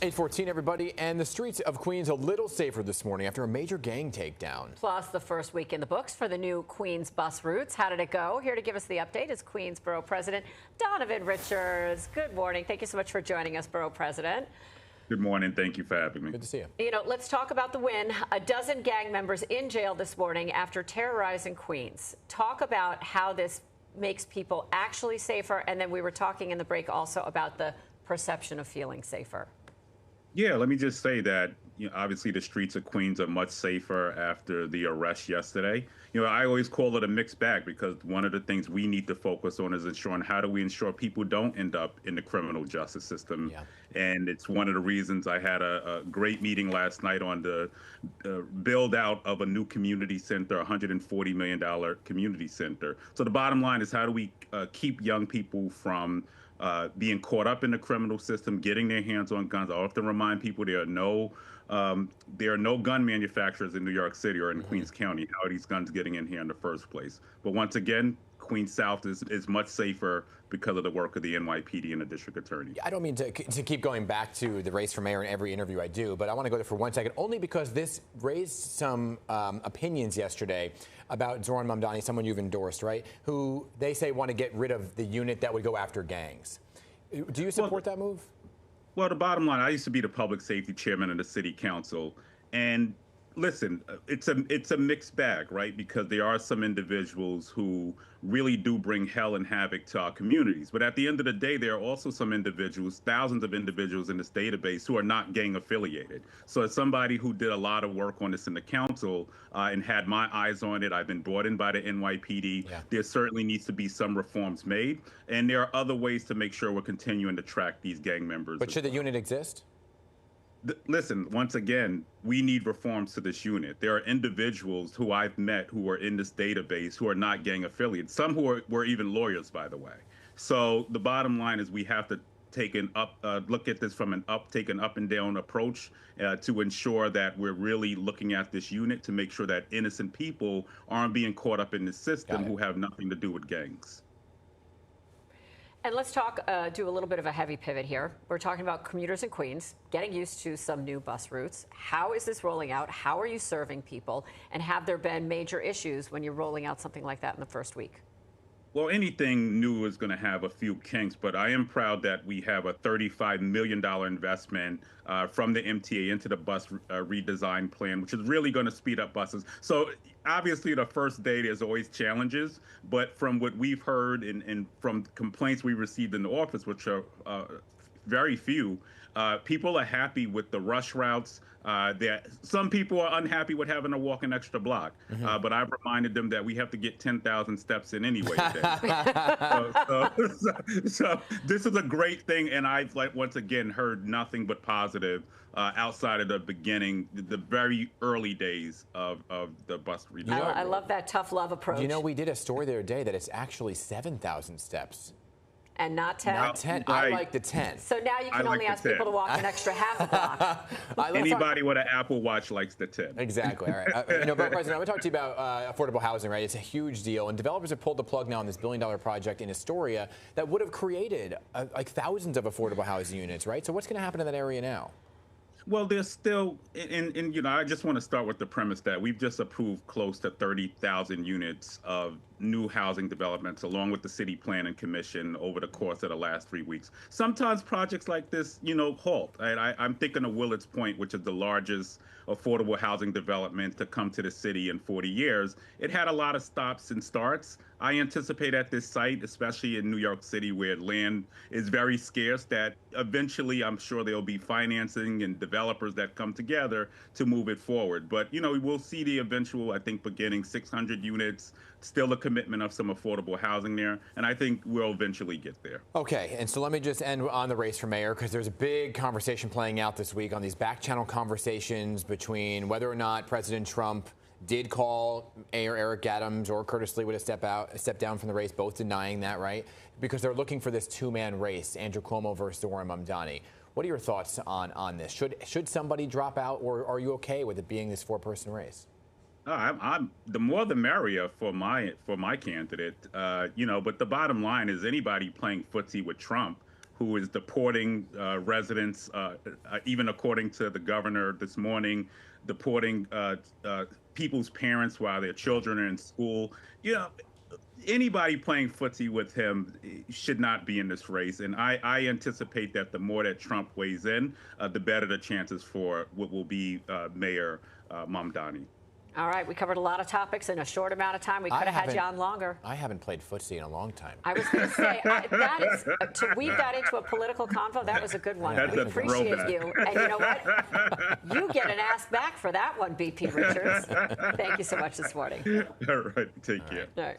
8:14, everybody, and the streets of Queens a little safer this morning after a major gang takedown. Plus, the first week in the books for the new Queens bus routes. How did it go? Here to give us the update is Queens Borough President Donovan Richards. Good morning. Thank you so much for joining us, Borough President. Good morning. Thank you for having me. Good to see you. You know, let's talk about the win. A dozen gang members in jail this morning after terrorizing Queens. Talk about how this makes people actually safer, and then we were talking in the break also about the perception of feeling safer. Yeah, let me just say that, obviously the streets of Queens are much safer after the arrest yesterday. I always call it a mixed bag because one of the things we need to focus on is ensuring how do we ensure people don't end up in the criminal justice system. Yeah. And it's one of the reasons I had a great meeting last night on the build out of a new community center, $140 million community center. So the bottom line is how do we keep young people from being caught up in the criminal system, getting their hands on guns. I often remind people there are no gun manufacturers in New York City or in Queens County. How are these guns getting in here in the first place? But once again, Queens South is much safer because of the work of the NYPD and the district attorney. I don't mean to keep going back to the race for mayor in every interview I do, but I want to go there for 1 second, only because this raised some opinions yesterday about Zohran Mamdani, someone you've endorsed, right, who they say want to get rid of the unit that would go after gangs. Do you support that move? Well, the bottom line, I used to be the public safety chairman of the city council, and listen, it's a mixed bag, right? Because there are some individuals who really do bring hell and havoc to our communities. But at the end of the day, there are also some individuals, thousands of individuals in this database who are not gang affiliated. So as somebody who did a lot of work on this in the council and had my eyes on it, I've been brought in by the NYPD. Yeah. There certainly needs to be some reforms made. And there are other ways to make sure we're continuing to track these gang members. But should the unit exist? Listen, once again, we need reforms to this unit. There are individuals who I've met who are in this database who are not gang affiliates, some who were even lawyers, by the way. So the bottom line is we have to take look at this from take an up and down approach to ensure that we're really looking at this unit to make sure that innocent people aren't being caught up in the system who have nothing to do with gangs. And let's do a little bit of a heavy pivot here. We're talking about commuters in Queens, getting used to some new bus routes. How is this rolling out? How are you serving people? And have there been major issues when you're rolling out something like that in the first week? Well, anything new is going to have a few kinks, but I am proud that we have a $35 million investment from the MTA into the bus redesign plan, which is really going to speed up buses. So obviously the first day there's always challenges, but from what we've heard and from complaints we received in the office, which are very few, people are happy with the rush routes. Some people are unhappy with having to walk an extra block, but I've reminded them that we have to get 10,000 steps in anyway today. so this is a great thing, and I've once again heard nothing but positive outside of the beginning, the very early days of the bus redesign. I love that tough love approach. We did a story the other day that it's actually 7,000 steps. And not 10? Not 10. I like the 10. So now you can only ask people to walk an extra half a block. Anybody with an Apple Watch likes the 10. Exactly. All right. Borough President, I want to talk to you about affordable housing, right? It's a huge deal. And developers have pulled the plug now on this $1 billion project in Astoria that would have created like thousands of affordable housing units, right? So what's going to happen in that area now? Well, there's still, I just want to start with the premise that we've just approved close to 30,000 units of new housing developments along with the City Planning Commission over the course of the last 3 weeks. Sometimes projects like this, halt. I'm thinking of Willard's Point, which is the largest affordable housing development to come to the city in 40 years. It had a lot of stops and starts. I anticipate at this site, especially in New York City, where land is very scarce, that eventually I'm sure there'll be financing and developers that come together to move it forward. But, we'll see the eventual, I think, beginning 600 units, still a commitment of some affordable housing there. And I think we'll eventually get there. Okay. And so let me just end on the race for mayor, because there's a big conversation playing out this week on these back channel conversations between whether or not President Trump did call Mayor Eric Adams or Curtis Lee would have step down from the race, both denying that, right? Because they're looking for this two-man race, Andrew Cuomo versus Zohran Mamdani. What are your thoughts on this? Should somebody drop out, or are you okay with it being this four-person race? I'm the more the merrier for my candidate, but the bottom line is anybody playing footsie with Trump who is deporting residents, even according to the governor this morning, deporting people's parents while their children are in school. You know, anybody playing footsie with him should not be in this race. And I anticipate that the more that Trump weighs in, the better the chances for what will be Mayor Mamdani. All right, we covered a lot of topics in a short amount of time. We could have had you on longer. I haven't played footsie in a long time. I was going to say, that is, to weave that into a political convo, that was a good one. That's we a appreciate throwback. you. And you know what? You get an ask back for that one, BP Richards. Thank you so much this morning. All right, take care. All right.